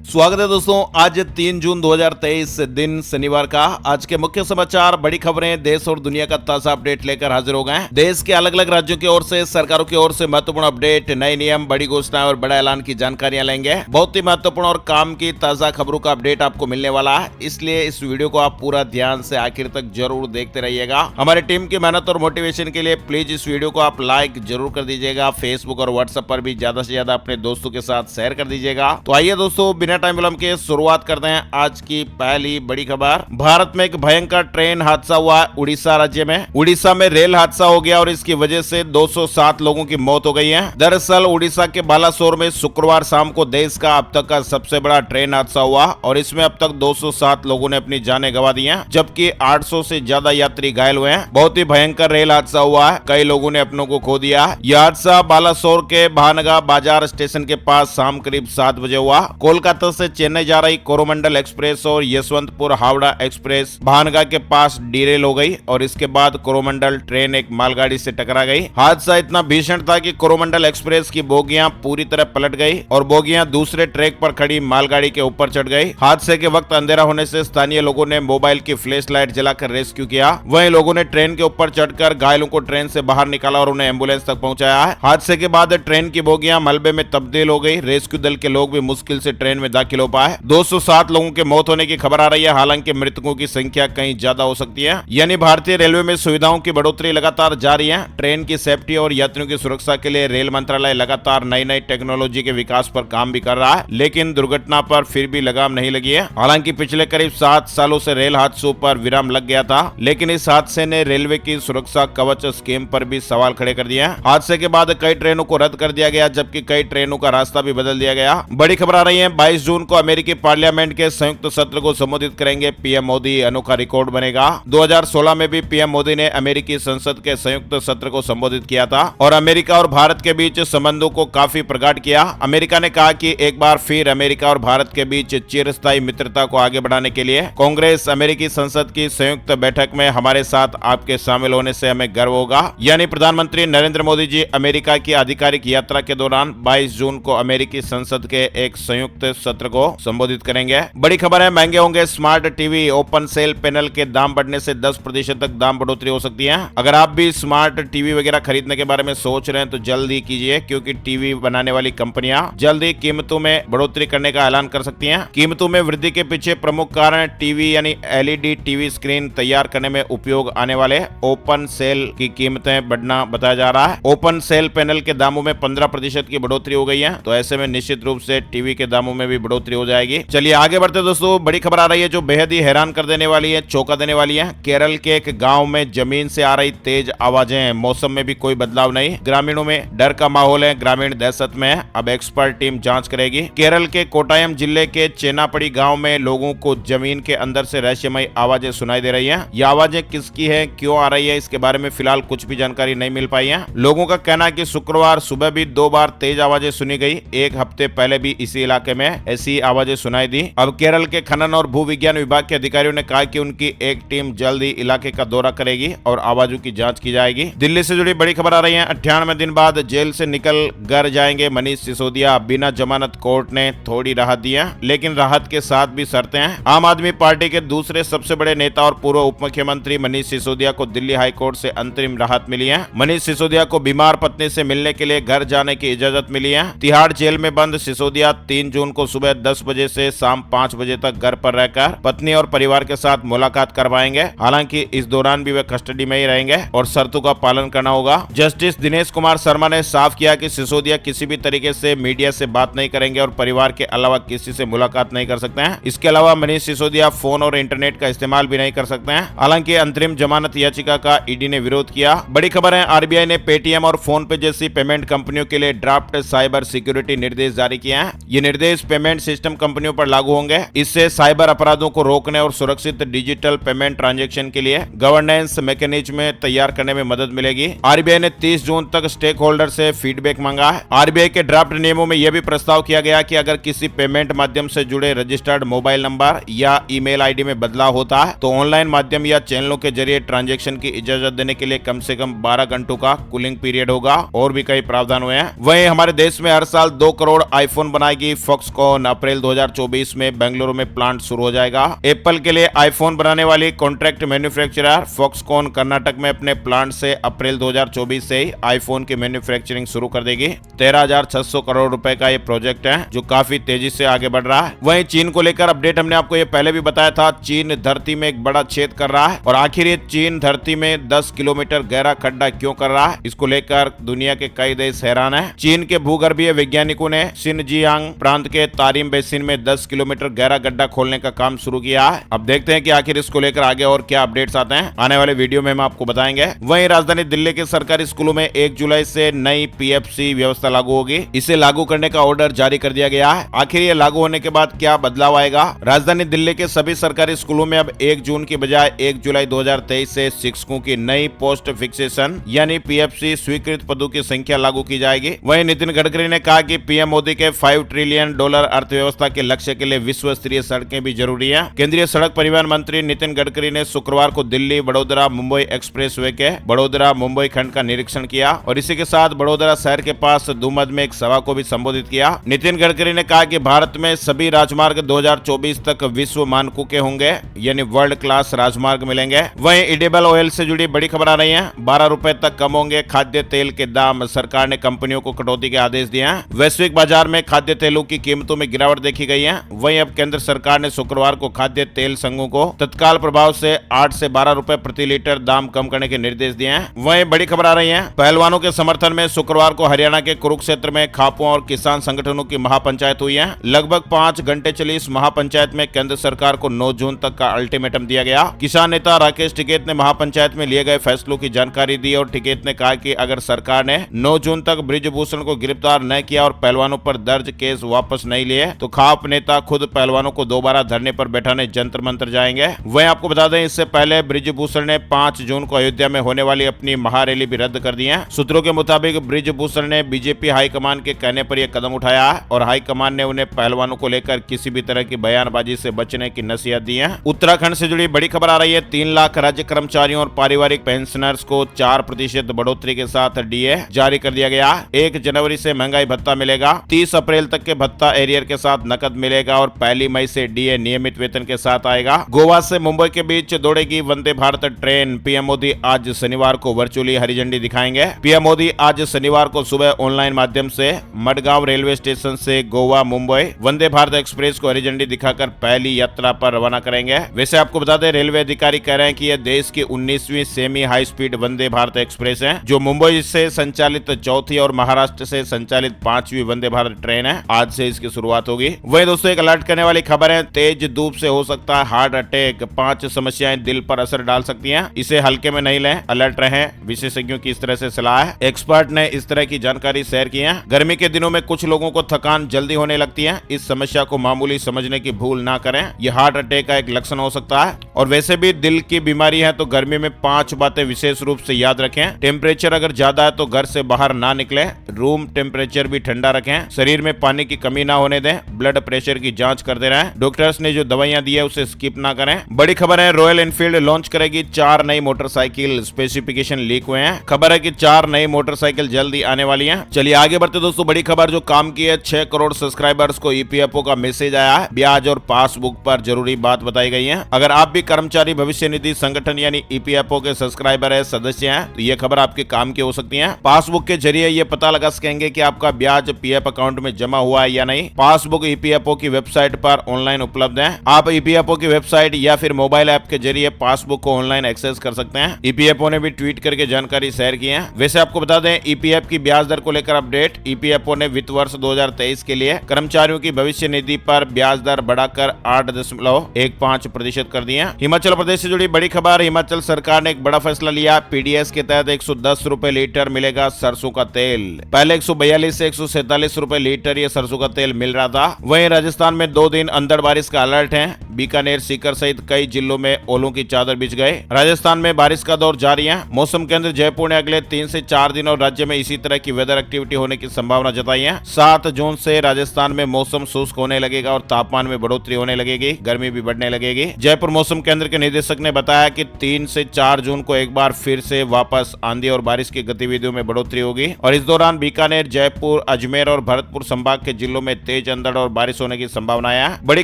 स्वागत है दोस्तों। आज 3 जून 2023 दिन शनिवार का। आज के मुख्य समाचार, बड़ी खबरें, देश और दुनिया का ताजा अपडेट लेकर हाजिर हो गए हैं। देश के अलग अलग राज्यों की ओर से, सरकारों की ओर से महत्वपूर्ण अपडेट, नए नियम, बड़ी घोषणाएं और बड़ा ऐलान की जानकारियां लेंगे। बहुत ही महत्वपूर्ण और काम की ताजा खबरों का अपडेट आपको मिलने वाला है, इसलिए इस वीडियो को आप पूरा ध्यान से आखिर तक जरूर देखते रहिएगा। हमारी टीम की मेहनत और मोटिवेशन के लिए प्लीज इस वीडियो को आप लाइक जरूर कर दीजिएगा। फेसबुक और व्हाट्सएप पर भी ज्यादा से ज्यादा अपने दोस्तों के साथ शेयर कर दीजिएगा। तो आइए दोस्तों, बिना टाइम विलंब के शुरुआत करते हैं आज की पहली बड़ी खबर। भारत में एक भयंकर ट्रेन हादसा हुआ है उड़ीसा राज्य में। उड़ीसा में रेल हादसा हो गया और इसकी वजह से 207 लोगों की मौत हो गई है। दरअसल उड़ीसा के बालासोर में शुक्रवार शाम को देश का अब तक का सबसे बड़ा ट्रेन हादसा हुआ और इसमें अब तक 207 लोगों ने अपनी जानें गंवा दी हैं, जबकि 800 से ज्यादा यात्री घायल हुए हैं। बहुत ही भयंकर रेल हादसा हुआ है, कई लोगों ने अपनों को खो दिया। यह हादसा बालासोर के भानगा बाजार स्टेशन के पास शाम करीब 7 बजे हुआ। कोलकाता से चेन्नई जा रही कोरोमंडल एक्सप्रेस और यशवंतपुर हावड़ा एक्सप्रेस भानगा के पास डीरेल हो गई और इसके बाद कोरोमंडल ट्रेन एक मालगाड़ी से टकरा गई। हादसा इतना भीषण था कि कोरोमंडल एक्सप्रेस की बोगियां पूरी तरह पलट गई और बोगियां दूसरे ट्रैक पर खड़ी मालगाड़ी के ऊपर चढ़ गई। हादसे के वक्त अंधेरा होने से स्थानीय लोगों ने मोबाइल की फ्लैश लाइट जलाकर रेस्क्यू किया। वहीं लोगों ने ट्रेन के ऊपर चढ़कर घायलों को ट्रेन से बाहर निकाला और उन्हें एम्बुलेंस तक पहुंचाया है। हादसे के बाद ट्रेन की बोगियां मलबे में तब्दील हो गई। रेस्क्यू दल के लोग भी मुश्किल से ट्रेन में दाखिल हो पाए। 207 लोगों के मौत होने की खबर आ रही है, हालांकि मृतकों की संख्या कहीं ज्यादा हो सकती है। यानी भारतीय रेलवे में सुविधाओं की बढ़ोतरी लगातार जारी है। ट्रेन की सेफ्टी और यात्रियों की सुरक्षा के लिए रेल मंत्रालय लगातार नई नई टेक्नोलॉजी के विकास पर काम भी कर रहा है, लेकिन दुर्घटना पर फिर भी लगाम नहीं लगी है। हालांकि पिछले करीब 7 सालों से रेल हादसों पर विराम लग गया था, लेकिन इस हादसे ने रेलवे की सुरक्षा कवच स्कीम पर भी सवाल खड़े कर दिए हैं। हादसे के बाद कई ट्रेनों को रद्द कर दिया गया, जबकि कई ट्रेनों का रास्ता भी बदल दिया गया। बड़ी खबर आ रही है, 22 जून को अमेरिकी पार्लियामेंट के संयुक्त सत्र को संबोधित करेंगे पीएम मोदी। अनोखा रिकॉर्ड बनेगा। 2016 में भी पीएम मोदी ने अमेरिकी संसद के संयुक्त सत्र को संबोधित किया था और अमेरिका और भारत के बीच संबंधों को काफी प्रगाढ़ किया। अमेरिका ने कहा कि एक बार फिर अमेरिका और भारत के बीच चिरस्थायी मित्रता को आगे बढ़ाने के लिए कांग्रेस अमेरिकी संसद की संयुक्त बैठक में हमारे साथ आपके शामिल होने से हमें गर्व होगा। यानी प्रधानमंत्री नरेंद्र मोदी जी अमेरिका की आधिकारिक यात्रा के दौरान 22 जून को अमेरिकी संसद के एक संयुक्त सत्र को संबोधित करेंगे। बड़ी खबर है, महंगे होंगे smart TV. Open cell panel के दाम बढ़ने से 10% तक दाम बढ़ोतरी हो सकती है। अगर आप भी स्मार्ट टीवी वगैरह खरीदने के बारे में सोच रहे हैं तो जल्दी कीजिए, क्योंकि टीवी बनाने वाली कंपनियां जल्दी कीमतों में बढ़ोतरी करने का ऐलान कर सकती हैं। कीमतों में वृद्धि के पीछे प्रमुख कारण टीवी यानी एलईडी टीवी स्क्रीन तैयार करने में उपयोग आने वाले ओपन सेल की कीमतें बढ़ना बताया जा रहा है। ओपन सेल पैनल के दामों में 15% की बढ़ोतरी हो गई है, तो ऐसे में निश्चित रूप से टीवी के दामों में भी बढ़ोतरी हो जाएगी। चलिए आगे बढ़ते दोस्तों। बड़ी खबर आ रही है जो बेहद ही हैरान कर देने वाली है, चौंका देने वाली है। केरल के एक गांव में जमीन से आ रही तेज आवाजें, मौसम में भी कोई बदलाव नहीं। ग्रामीणों में डर का माहौल है, ग्रामीण दहशत में है। अब एक्सपर्ट टीम जांच करेगी। केरल के कोटायम जिले के चेनापड़ी गांव में लोगों को जमीन के अंदर से रहस्यमयी आवाजें सुनाई दे रही हैं। ये आवाजें किसकी है, क्यों आ रही है, इसके बारे में फिलहाल कुछ भी जानकारी नहीं मिल पाई है। लोगों का कहना है कि शुक्रवार सुबह भी 2 बार तेज आवाजें सुनी गई। एक हफ्ते पहले भी इसी इलाके में ऐसी आवाजें सुनाई दी। अब केरल के खनन और भू विज्ञान विभाग के अधिकारियों ने कहा कि उनकी एक टीम जल्द ही इलाके का दौरा करेगी और आवाजों की जांच की जाएगी। दिल्ली से जुड़ी बड़ी खबर आ रही है, 98 दिन बाद जेल से निकल घर जाएंगे मनीष सिसोदिया। बिना जमानत कोर्ट ने थोड़ी राहत दी है, लेकिन राहत के साथ भी शर्तें हैं। आम आदमी पार्टी के दूसरे सबसे बड़े नेता और पूर्व उप मुख्यमंत्री मनीष सिसोदिया को दिल्ली हाई कोर्ट से अंतरिम राहत मिली है। मनीष सिसोदिया को बीमार पत्नी से मिलने के लिए घर जाने की इजाजत मिली है। तिहाड़ जेल में बंद सिसोदिया 3 जून को सुबह 10 बजे से शाम 5 बजे तक घर पर रहकर पत्नी और परिवार के साथ मुलाकात करवाएंगे। हालांकि इस दौरान भी वे कस्टडी में ही रहेंगे और शर्तों का पालन करना होगा। जस्टिस दिनेश कुमार शर्मा ने साफ किया कि सिसोदिया किसी भी तरीके से मीडिया से बात नहीं करेंगे और परिवार के अलावा किसी से मुलाकात नहीं कर सकते हैं। इसके अलावा मनीष सिसोदिया फोन और इंटरनेट का इस्तेमाल भी नहीं कर सकते हैं। हालांकि अंतरिम जमानत याचिका का ईडी ने विरोध किया। बड़ी खबर है, आरबीआई ने पेटीएम और फोन पे जैसी पेमेंट कंपनियों के लिए ड्राफ्ट साइबर सिक्योरिटी निर्देश जारी किए हैं। ये निर्देश पेमेंट सिस्टम कंपनियों पर लागू होंगे। इससे साइबर अपराधों को रोकने और सुरक्षित डिजिटल पेमेंट ट्रांजैक्शन के लिए गवर्नेंस मैकेनिज्म तैयार करने में मदद मिलेगी। आरबीआई ने 30 जून तक स्टेक होल्डर से फीडबैक मांगा है। आरबीआई के ड्राफ्ट नियमों में यह भी प्रस्ताव किया गया कि अगर किसी पेमेंट माध्यम से जुड़े रजिस्टर्ड मोबाइल नंबर या ईमेल आईडी में बदलाव होता है तो ऑनलाइन माध्यम या चैनलों के जरिए ट्रांजैक्शन की इजाजत देने के लिए कम से कम 12 घंटों का कूलिंग पीरियड होगा। और भी कई प्रावधान हुए हैं। वहीं हमारे देश में हर साल 2 करोड़ आईफोन बनाएगी फॉक्सकॉन। फॉक्सकॉन अप्रैल 2024 में बेंगलुरु में प्लांट शुरू हो जाएगा। एप्पल के लिए आईफोन बनाने वाली कॉन्ट्रैक्ट मैन्युफैक्चरर फॉक्सकॉन कर्नाटक में अपने प्लांट से अप्रैल 2024 से ही आईफोन की मैन्युफैक्चरिंग शुरू कर देगी। 13,600 करोड़ रुपए का ये प्रोजेक्ट है जो काफी तेजी से आगे बढ़ रहा है। वहीं चीन को लेकर अपडेट हमने आपको ये पहले भी बताया था, चीन धरती में एक बड़ा छेद कर रहा है और आखिर ये चीन धरती में 10 किलोमीटर गहरा खड्डा क्यों कर रहा है, इसको लेकर दुनिया के कई देश हैरान है। चीन के भूगर्भीय वैज्ञानिकों ने शिनजियांग प्रांत के तारिम बेसिन में 10 किलोमीटर गहरा गड्ढा खोलने का काम शुरू किया है। अब देखते हैं कि आखिर इसको लेकर आगे और क्या अपडेट्स आते हैं, आने वाले वीडियो में हम आपको बताएंगे। वहीं राजधानी दिल्ली के सरकारी स्कूलों में 1 जुलाई से नई पीएफसी व्यवस्था लागू होगी। इसे लागू करने का ऑर्डर जारी कर दिया गया है। आखिर ये लागू होने के बाद क्या बदलाव आएगा? राजधानी दिल्ली के सभी सरकारी स्कूलों में अब 1 जून की बजाय 1 जुलाई 2023 से शिक्षकों की नई पोस्ट फिक्सेशन यानी पीएफसी स्वीकृत पदों की संख्या लागू की जाएगी। वहीं नितिन गडकरी ने कहा कि पीएम मोदी के $5 ट्रिलियन अर्थव्यवस्था के लक्ष्य के लिए विश्व स्तरीय सड़कें भी जरूरी है। केंद्रीय सड़क परिवहन मंत्री नितिन गडकरी ने शुक्रवार को दिल्ली बड़ोदरा मुंबई एक्सप्रेसवे के बड़ोदरा मुंबई खंड का निरीक्षण किया और इसी के साथ बड़ोदरा शहर के पास धूमद में एक सभा को भी संबोधित किया। नितिन गडकरी ने कहा कि भारत में सभी राजमार्ग 2024 तक विश्व मानकों के होंगे यानी वर्ल्ड क्लास राजमार्ग मिलेंगे। वहीं एडिबल ऑयल से जुड़ी बड़ी खबर आ रही है। 12 रुपए तक कम होंगे खाद्य तेल के दाम, सरकार ने कंपनियों को कटौती के आदेश दिए हैं। वैश्विक बाजार में खाद्य तेलों की कीमतों में गिरावट देखी गई है। वहीं अब केंद्र सरकार ने शुक्रवार को खाद्य तेल संघों को तत्काल प्रभाव से 8 से 12 रुपए प्रति लीटर दाम कम करने के निर्देश दिए हैं। वहीं बड़ी खबर आ रही है, पहलवानों के समर्थन में शुक्रवार को हरियाणा के कुरुक्षेत्र में खापों और किसान संगठनों की महापंचायत हुई है। लगभग 5 घंटे चली इस महापंचायत में केंद्र सरकार को 9 जून तक का अल्टीमेटम दिया गया। किसान नेता राकेश टिकैत ने महापंचायत में लिए गए फैसलों की जानकारी दी और टिकैत ने कहा कि अगर सरकार ने 9 जून तक बृजभूषण को गिरफ्तार न किया और पहलवानों पर दर्ज केस वापस नहीं लिए तो खाप नेता खुद पहलवानों को दोबारा धरने पर बैठाने जंतर मंतर जाएंगे। वहीं आपको बता दें, इससे पहले बृजभूषण ने 5 जून को अयोध्या में होने वाली अपनी महारैली भी रद्द कर दी है। सूत्रों के मुताबिक बृजभूषण ने बीजेपी हाईकमान के कहने पर यह कदम उठाया है और हाईकमान ने उन्हें पहलवानों को लेकर किसी भी तरह की बयानबाजी से बचने की नसीहत दी है। उत्तराखंड से जुड़ी बड़ी खबर आ रही है। 3 लाख राज्य कर्मचारियों और पारिवारिक पेंशनर्स को 4% बढ़ोतरी के साथ डीए जारी कर दिया गया। 1 जनवरी से महंगाई भत्ता मिलेगा। 30 अप्रैल तक के भत्ता एरियर के साथ नकद मिलेगा और 1 मई से डीए नियमित वेतन के साथ आएगा। गोवा से मुंबई के बीच दौड़ेगी वंदे भारत ट्रेन। पीएम मोदी आज शनिवार को वर्चुअली हरी झंडी दिखाएंगे। पीएम मोदी आज शनिवार को सुबह ऑनलाइन माध्यम से मडगांव रेलवे स्टेशन से गोवा मुंबई वंदे भारत एक्सप्रेस को हरी झंडी दिखाकर पहली यात्रा पर रवाना करेंगे। वैसे आपको बता दें, रेलवे अधिकारी कह रहे हैं कि यह देश की 19वीं semi high speed Vande Bharat express है जो मुंबई से संचालित 4थी और महाराष्ट्र से संचालित 5वीं वंदे भारत ट्रेन है। आज से इसकी शुरुआत होगी। वही दोस्तों, एक अलर्ट करने वाली खबर है। तेज धूप से हो सकता है हार्ट अटैक। 5 समस्याएं दिल पर असर डाल सकती हैं, इसे हल्के में नहीं लें, अलर्ट रहें। विशेषज्ञों की इस तरह से सलाह है। एक्सपर्ट ने इस तरह की जानकारी शेयर की है। गर्मी के दिनों में कुछ लोगों को थकान जल्दी होने लगती है। इस समस्या को मामूली समझने की भूल ना करें, यह हार्ट अटैक का एक लक्षण हो सकता है। और वैसे भी दिल की बीमारी है तो गर्मी में 5 बातें विशेष रूप से याद रखें। टेम्परेचर अगर ज्यादा है तो घर से बाहर ना निकलें। रूम टेम्परेचर भी ठंडा रखें। शरीर में पानी की कमी ना होने दें। ब्लड प्रेशर की जांच करते रहें। डॉक्टर्स ने जो दवाइयां दी है उसे स्किप ना करें। बड़ी खबर है, रॉयल एनफील्ड लॉन्च करेगी 4 नई मोटरसाइकिल। स्पेसिफिकेशन लीक हुए हैं। खबर है कि 4 नई मोटरसाइकिल जल्दी आने वाली हैं। चलिए आगे बढ़ते दोस्तों। बड़ी खबर जो काम की है, 6 करोड़ सब्सक्राइबर्स को ईपीएफओ का मैसेज आया है। ब्याज और पासबुक पर जरूरी बात बताई गई है। अगर आप भी कर्मचारी भविष्य निधि संगठन यानी ईपीएफओ के सब्सक्राइबर है, सदस्य हैं, तो ये खबर आपके काम की हो सकती है। पासबुक के जरिए ये पता लगा सकेंगे कि आपका ब्याज पीएफ अकाउंट में जमा हुआ है या नहीं। पासबुक ईपीएफओ की वेबसाइट पर ऑनलाइन उपलब्ध है। आप ईपीएफओ की वेबसाइट या फिर मोबाइल ऐप के जरिए पासबुक को ऑनलाइन एक्सेस कर सकते हैं। ईपीएफओ ने भी ट्वीट करके जानकारी शेयर की है। वैसे आपको बता दें, ईपीएफ की ब्याज दर को लेकर अपडेट। ईपीएफओ ने वित्त वर्ष 2023 के लिए कर्मचारियों की भविष्य निधि पर ब्याज दर बढ़ाकर 8.15% कर दी है। हिमाचल प्रदेश से जुड़ी बड़ी खबर, हिमाचल सरकार ने एक बड़ा फैसला लिया। पीडीएस के तहत 110 रुपए लीटर मिलेगा सरसों का तेल। पहले 142 से 147 रुपए लीटर ये सरसों का तेल मिल रहा था। वहीं राजस्थान में 2 दिन अंधड़ बारिश का अलर्ट है। बीकानेर, सीकर सहित कई जिलों में ओलों की चादर बिछ गए। राजस्थान में बारिश का दौर जारी है। मौसम केंद्र जयपुर ने अगले 3 से 4 दिनों राज्य में इसी तरह की वेदर एक्टिविटी होने की संभावना जताई है। 7 जून से राजस्थान में मौसम शुष्क होने लगेगा और तापमान में बढ़ोतरी होने लगेगी, गर्मी भी बढ़ने लगेगी। जयपुर मौसम केंद्र के निदेशक ने बताया कि 3 से 4 जून को एक बार फिर से वापस आंधी और बारिश की गतिविधियों में बढ़ोतरी होगी और इस दौरान बीकानेर, जयपुर, अजमेर और भरतपुर संभाग के जिलों में तेज तेज अंधड़ और बारिश होने की संभावना है। बड़ी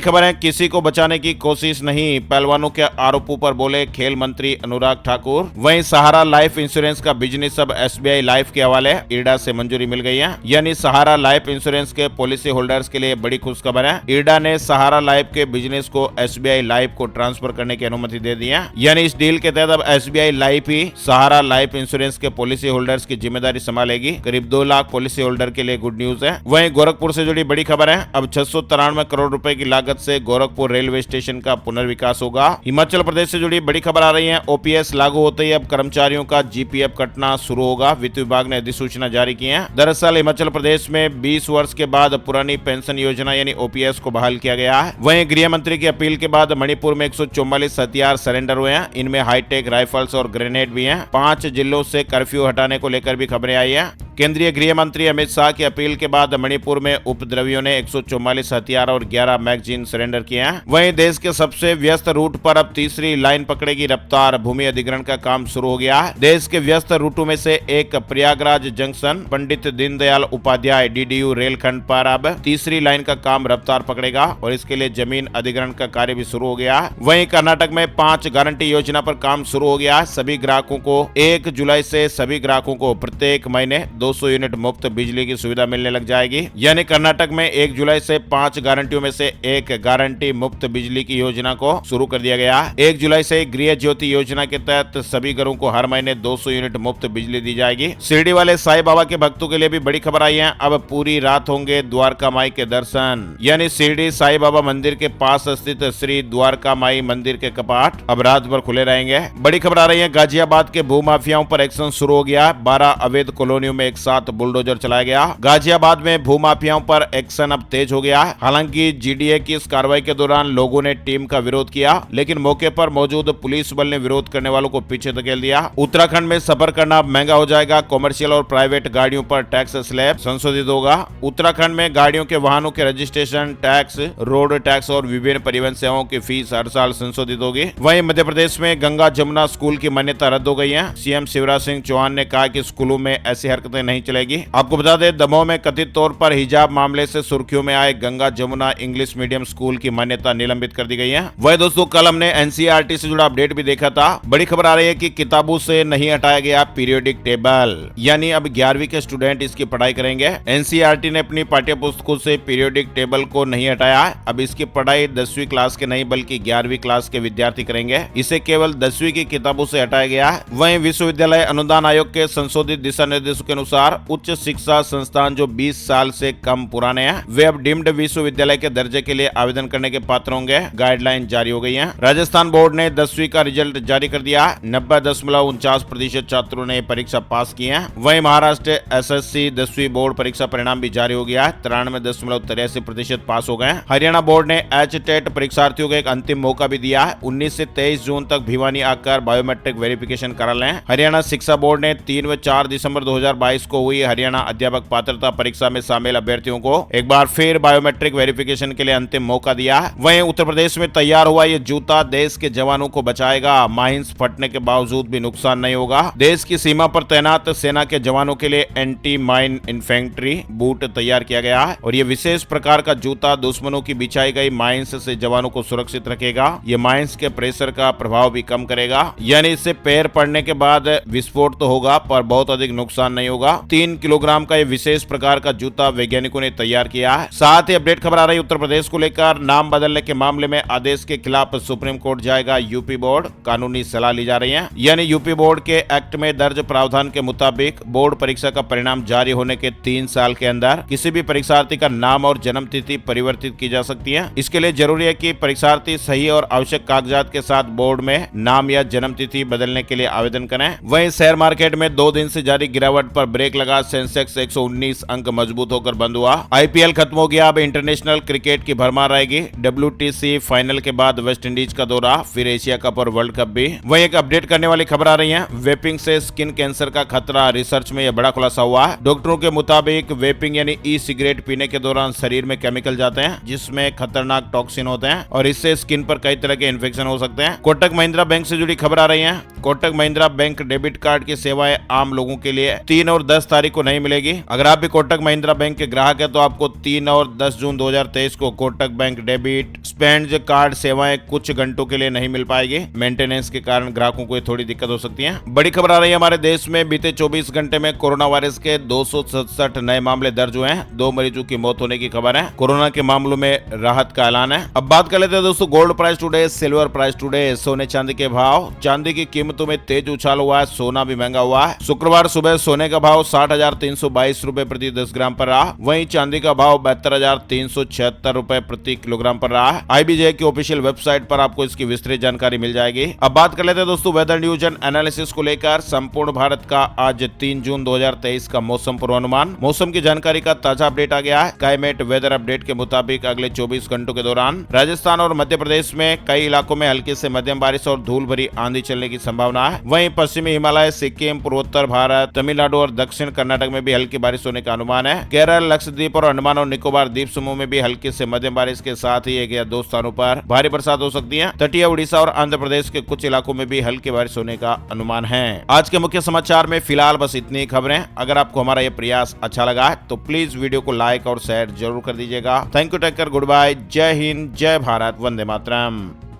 खबर है, किसी को बचाने की कोशिश नहीं, पहलवानों के आरोपों पर बोले खेल मंत्री अनुराग ठाकुर। वहीं सहारा लाइफ इंश्योरेंस का बिजनेस अब SBI लाइफ के हवाले, इरडा से मंजूरी मिल गई है। यानी सहारा लाइफ इंश्योरेंस के पॉलिसी होल्डर्स के लिए बड़ी खुशखबर है। इरडा ने सहारा लाइफ के बिजनेस को SBI लाइफ को ट्रांसफर करने की अनुमति दे दी है। यानी इस डील के तहत अब SBI लाइफ ही सहारा लाइफ इंश्योरेंस के पॉलिसी होल्डर्स की जिम्मेदारी संभालेगी। करीब 2 लाख पॉलिसी होल्डर के लिए गुड न्यूज है। वहीं गोरखपुर से जुड़ी बड़ी खबर है, अब 693 करोड़ रुपए की लागत से गोरखपुर रेलवे स्टेशन का पुनर्विकास होगा। हिमाचल प्रदेश से जुड़ी बड़ी खबर आ रही है, OPS लागू होते ही अब कर्मचारियों का GPF कटना शुरू होगा। वित्त विभाग ने अधिसूचना जारी की है। दरअसल हिमाचल प्रदेश में 20 वर्ष के बाद पुरानी पेंशन योजना यानी OPS को बहाल किया गया है। वहीं गृह मंत्री की अपील के बाद मणिपुर में 144 हथियार सरेंडर हुए हैं। इनमें हाईटेक राइफल्स और ग्रेनेड भी हैं। 5 जिलों से कर्फ्यू हटाने को लेकर भी खबरें आई है। केंद्रीय गृह मंत्री अमित शाह की अपील के बाद मणिपुर में उपद्रवियों ने 144 हथियार और 11 मैगजीन सरेंडर किए हैं। वहीं देश के सबसे व्यस्त रूट पर अब तीसरी लाइन पकड़ेगी रफ्तार, भूमि अधिग्रहण का काम शुरू हो गया है। देश के व्यस्त रूटों में से एक प्रयागराज जंक्शन पंडित दीनदयाल उपाध्याय DDU रेलखंड पर अब तीसरी लाइन का काम रफ्तार पकड़ेगा और इसके लिए जमीन अधिग्रहण का कार्य भी शुरू हो गया है। वहीं कर्नाटक में 5 गारंटी योजना पर काम शुरू हो गया है। सभी ग्राहकों को 1 जुलाई से सभी ग्राहकों को प्रत्येक महीने 200 यूनिट मुफ्त बिजली की सुविधा मिलने लग जाएगी। यानी कर्नाटक में 1 जुलाई से 5 गारंटियों में से एक गारंटी मुफ्त बिजली की योजना को शुरू कर दिया गया। 1 जुलाई से गृह ज्योति योजना के तहत सभी घरों को हर महीने 200 यूनिट मुफ्त बिजली दी जाएगी। शिरडी वाले साईं बाबा के भक्तों के लिए भी बड़ी खबर आई है, अब पूरी रात होंगे द्वारका माई के दर्शन। यानी शिरडी साईं बाबा मंदिर के पास स्थित श्री द्वारका माई मंदिर के कपाट अब रात भर खुले रहेंगे। बड़ी खबर आ रही है, गाजियाबाद के भूमाफियाओं पर एक्शन शुरू हो गया। 12 अवैध कॉलोनियों में एक साथ बुलडोजर चलाया गया। गाजियाबाद में भूमाफियाओं पर एक्शन अब तेज हो गया। हालांकि GDA की इस कार्रवाई के दौरान लोगों ने टीम का विरोध किया, लेकिन मौके पर मौजूद पुलिस बल ने विरोध करने वालों को पीछे धकेल दिया। उत्तराखंड में सफर करना महंगा हो जाएगा, कॉमर्शियल और प्राइवेट गाड़ियों पर टैक्स स्लैब संशोधित होगा। उत्तराखंड में गाड़ियों के वाहनों के रजिस्ट्रेशन टैक्स, रोड टैक्स और विभिन्न परिवहन सेवाओं की फीस हर साल संशोधित होगी। वहीं मध्य प्रदेश में गंगा जमुना स्कूल की मान्यता रद्द हो गई है। CM शिवराज सिंह चौहान ने कहा कि स्कूलों में ऐसी हरकतें नहीं चलेगी। आपको बता दें, दमोह में कथित तौर पर हिजाब मामले से सुर्खियों में आए Ganga Jamuna English medium school की मान्यता निलंबित कर दी गई है। वही दोस्तों, कल हमने NCERT से जुड़ा अपडेट भी देखा था। बड़ी खबर आ रही है कि किताबों से नहीं हटाया गया पीरियोडिक टेबल, यानी अब 11वीं के स्टूडेंट इसकी पढ़ाई करेंगे। NCERT ने अपनी पाठ्य पुस्तकों से पीरियोडिक टेबल को नहीं हटाया। अब इसकी पढ़ाई 10वीं क्लास के नहीं बल्कि 11वीं क्लास के विद्यार्थी करेंगे। इसे केवल 10वीं की किताबों से हटाया गया है। वहीं विश्वविद्यालय अनुदान आयोग के संशोधित दिशा निर्देशों के अनुसार उच्च शिक्षा संस्थान जो 20 साल से कम पुराने हैं, वे अब डीम्ड विश्वविद्यालय के दर्जे के लिए आवेदन करने के पात्र होंगे। गाइडलाइन जारी हो गई है। राजस्थान बोर्ड ने 10वीं का रिजल्ट जारी कर दिया। 90.49% छात्रों ने परीक्षा पास की है। वहीं महाराष्ट्र SSC 10वीं बोर्ड परीक्षा परिणाम भी जारी हो गया है। 93.83% पास हो गए। हरियाणा बोर्ड ने HTET परीक्षार्थियों को एक अंतिम मौका भी दिया है। 19 से 23 जून तक भिवानी आकर बायोमेट्रिक वेरिफिकेशन करा लें। हरियाणा शिक्षा बोर्ड ने 3 व 4 दिसंबर 2022 को हुई हरियाणा अध्यापक पात्रता परीक्षा में शामिल अभ्यर्थियों को एक बार फिर बायोमेट्रिक वेरिफिकेशन के लिए अंतिम मौका दिया। वहीं उत्तर प्रदेश में तैयार हुआ ये जूता देश के जवानों को बचाएगा। माइंस फटने के बावजूद भी नुकसान नहीं होगा। देश की सीमा पर तैनात सेना के जवानों के लिए एंटी माइन इन्फेंट्री बूट तैयार किया गया है और ये विशेष प्रकार का जूता दुश्मनों की बिछाई गई माइंस से जवानों को सुरक्षित रखेगा। ये माइंस के प्रेशर का प्रभाव भी कम करेगा, यानी इससे पैर पड़ने के बाद विस्फोट तो होगा पर बहुत अधिक नुकसान नहीं होगा। 3 किलोग्राम का ये विशेष प्रकार का जूता वैज्ञानिकों ने तैयार किया है। साथ ही अपडेट खबर आ रही है उत्तर प्रदेश को लेकर। नाम बदलने के मामले में आदेश के खिलाफ सुप्रीम कोर्ट जाएगा यूपी बोर्ड, कानूनी सलाह ली जा रही है। यानी यूपी बोर्ड के एक्ट में दर्ज प्रावधान के मुताबिक बोर्ड परीक्षा का परिणाम जारी होने के 3 साल के अंदर किसी भी परीक्षार्थी का नाम और जन्म तिथि परिवर्तित की जा सकती है। इसके लिए जरूरी है कि परीक्षार्थी सही और आवश्यक कागजात के साथ बोर्ड में नाम या जन्म तिथि बदलने के लिए आवेदन करें। वहीं शेयर मार्केट में 2 दिन से जारी गिरावट पर ब्रेक लगा। सेंसेक्स 119 अंक मजबूत होकर बंद हुआ। IPL खत्म हो गया, अब इंटरनेशनल क्रिकेट की भरमार रहेगी। WTC फाइनल के बाद वेस्ट इंडीज का दौरा, फिर एशिया कप और वर्ल्ड कप भी। वहीं एक अपडेट करने वाली खबर आ रही है, वेपिंग से स्किन कैंसर का खतरा, रिसर्च में यह बड़ा खुलासा हुआ है। डॉक्टरों के मुताबिक वेपिंग यानी ई-सिगरेट पीने के दौरान शरीर में केमिकल जाते हैं जिसमें खतरनाक टॉक्सिन होते हैं और इससे स्किन पर कई तरह के इन्फेक्शन हो सकते हैं। कोटक महिंद्रा बैंक से जुड़ी खबर आ रही है। Kotak Mahindra bank debit card की सेवाएं आम लोगों के लिए 3 और 10 तारीख को नहीं मिलेगी। अगर आप भी कोटक महिंद्रा बैंक के ग्राहक है तो आपको 3 और 10 जून 2023 को Kotak bank debit spend card सेवाएं कुछ घंटों के लिए नहीं मिल पाएगी। मेंटेनेंस के कारण ग्राहकों को थोड़ी दिक्कत हो सकती है। बड़ी खबर आ रही है हमारे देश में बीते 24 घंटे में कोरोना वायरस के 267 नए मामले दर्ज हुए हैं। 2 मरीजों की मौत होने की खबर है। कोरोना के मामलों में राहत का ऐलान है। अब बात कर लेते हैं दोस्तों gold price today, silver price today, सोने चांदी के भाव। चांदी की कीमतों में तेज उछाल हुआ है, सोना भी महंगा हुआ है। शुक्रवार सुबह सोने का भाव 60,322 रुपए प्रति 10 ग्राम पर रहा। वहीं चांदी का भाव 72,376 रुपए प्रति किलोग्राम पर रहा है। IBJ की ऑफिशियल वेबसाइट पर आपको इसकी विस्तृत जानकारी मिल जाएगी। अब बात कर लेते हैं दोस्तों वेदर न्यूज एंड एनालिसिस को लेकर। संपूर्ण भारत का आज 3 जून 2023 का मौसम पूर्वानुमान। मौसम की जानकारी का ताजा अपडेट आ गया है। क्लाइमेट वेदर अपडेट के मुताबिक अगले 24 घंटों के दौरान राजस्थान और मध्य प्रदेश में कई इलाकों में हल्की से मध्यम बारिश और धूल भरी आंधी चलने की संभावना है। वहीं पश्चिमी हिमालय, सिक्किम, पूर्वोत्तर भारत, तमिलनाडु और दक्षिण कर्नाटक में भी हल्की बारिश होने का अनुमान है। केरल, लक्षद्वीप और अंडमान और निकोबार द्वीप समूह में भी हल्की से मध्यम बारिश के साथ ही 1 या 2 स्थानों पर भारी बरसात हो सकती है। तटीय उड़ीसा और आंध्र प्रदेश के कुछ इलाकों में भी हल्की बारिश होने का अनुमान है। आज के मुख्य समाचार में फिलहाल बस इतनी खबरें। अगर आपको हमारा यह प्रयास अच्छा लगा है तो प्लीज वीडियो को लाइक और शेयर जरूर कर दीजिएगा। Thank you, take care, good bye, जय हिंद, जय भारत, वंदे मातरम।